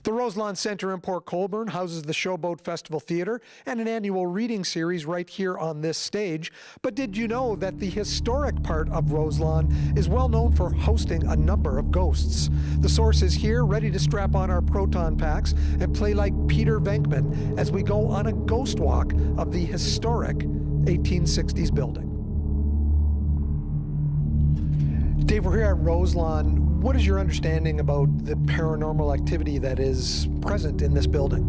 The Roselawn Centre in Port Colborne houses the Showboat Festival Theatre and an annual reading series right here on this stage. But did you know that the historic part of Roselawn is well known for hosting a number of ghosts? The source is here, ready to strap on our proton packs and play like Peter Venkman as we go on a ghost walk of the historic 1860s building. Dave, we're here at Roselawn. What is your understanding about the paranormal activity that is present in this building?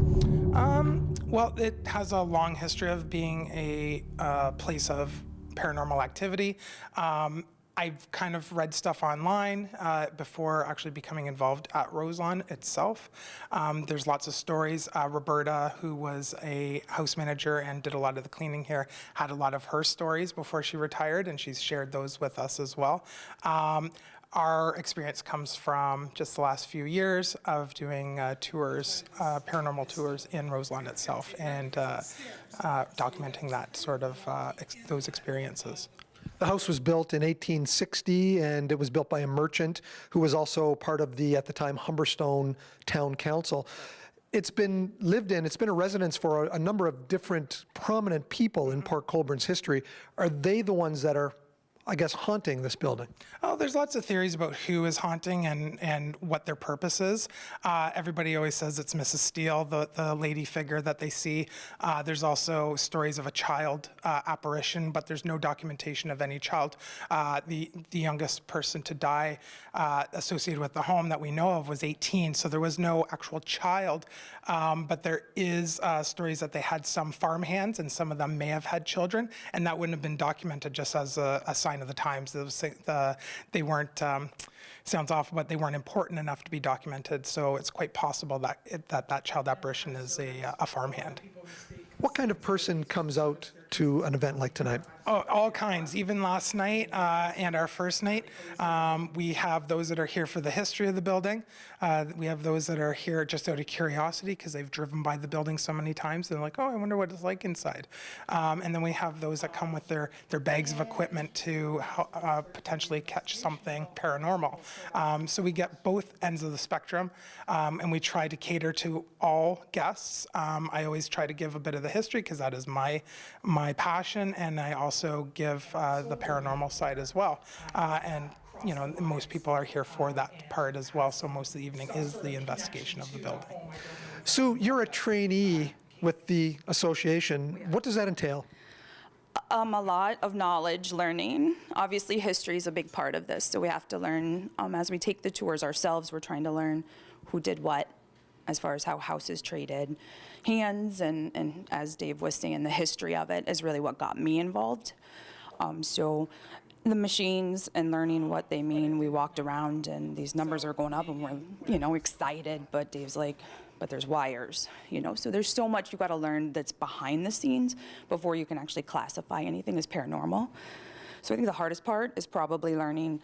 Well, it has a long history of being a place of paranormal activity. I've kind of read stuff online before actually becoming involved at Roselawn itself. There's lots of stories. Roberta, who was a house manager and did a lot of the cleaning here, had a lot of her stories before she retired, and she's shared those with us as well. Our experience comes from just the last few years of doing tours, paranormal tours in Roselawn itself, and documenting that sort of those experiences. The house was built in 1860, and it was built by a merchant who was also part of the, at the time, Humberstone Town Council. It's been lived in, it's been a residence for a number of different prominent people in Port Colborne's history. Are they the ones that are, I guess, haunting this building? Oh, there's lots of theories about who is haunting and what their purpose is. Everybody always says it's Mrs. Steele, the lady figure that they see. There's also stories of a child apparition, but there's no documentation of any child. The youngest person to die associated with the home that we know of was 18, so there was no actual child. But there is stories that they had some farmhands, and some of them may have had children, and that wouldn't have been documented just as a sign of the times. They weren't, sounds awful, but they weren't important enough to be documented. So it's quite possible that that child apparition is a farmhand. What kind of person comes out to an event like tonight? Oh, all kinds. Even last night and our first night, we have those that are here for the history of the building. We have those that are here just out of curiosity because they've driven by the building so many times. They're like, oh, I wonder what it's like inside. And then we have those that come with their bags of equipment to potentially catch something paranormal. So we get both ends of the spectrum, and we try to cater to all guests. I always try to give a bit of the history because that is my passion, and I also give the paranormal side as well. And you know, most people are here for that part as well, so most of the evening is the investigation of the building. So you're a trainee with the association. What does that entail? A lot of knowledge, learning. Obviously, history is a big part of this, so we have to learn. As we take the tours ourselves, we're trying to learn who did what, as far as how houses traded hands, and as Dave was saying, the history of it is really what got me involved. So the machines and learning what they mean, we walked around and these numbers are going up and we're, you know, excited, but Dave's like, but there's wires, you know, so there's so much you got to learn that's behind the scenes before you can actually classify anything as paranormal. So I think the hardest part is probably learning,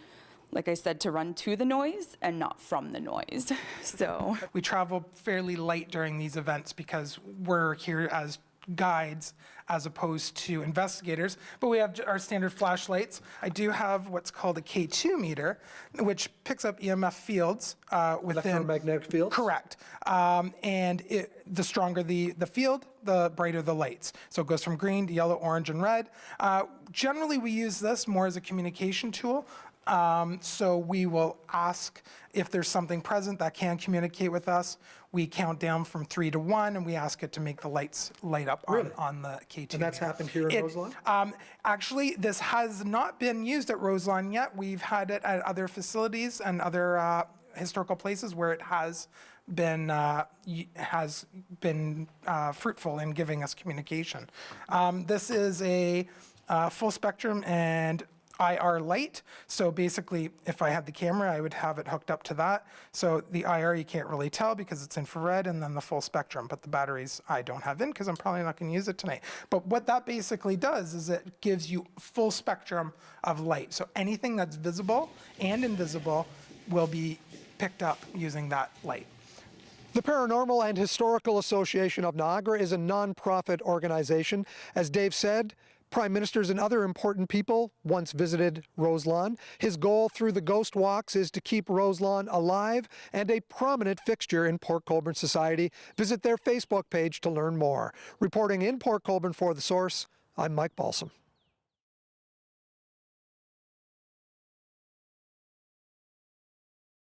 like I said, to run to the noise and not from the noise. So we travel fairly light during these events because we're here as guides as opposed to investigators, but we have our standard flashlights. I do have what's called a K2 meter, which picks up EMF fields within electromagnetic fields? Correct. And the stronger the field, the brighter the lights. So it goes from green to yellow, orange, and red. Generally, we use this more as a communication tool. So we will ask if there's something present that can communicate with us. We count down from 3 to 1, and we ask it to make the lights light up on the K2. And that's happened here at Roselawn? Actually, this has not been used at Roselawn yet. We've had it at other facilities and other historical places where it has been fruitful in giving us communication. This is a full spectrum and IR light. So basically, if I had the camera, I would have it hooked up to that. So the IR you can't really tell because it's infrared, and then the full spectrum. But the batteries I don't have in because I'm probably not going to use it tonight. But what that basically does is it gives you full spectrum of light. So anything that's visible and invisible will be picked up using that light. The Paranormal and Historical Association of Niagara is a non-profit organization. As Dave said, Prime ministers and other important people once visited Roselawn. His goal through the ghost walks is to keep Roselawn alive and a prominent fixture in Port Colborne society. Visit their Facebook page to learn more. Reporting in Port Colborne for The Source, I'm Mike Balsom.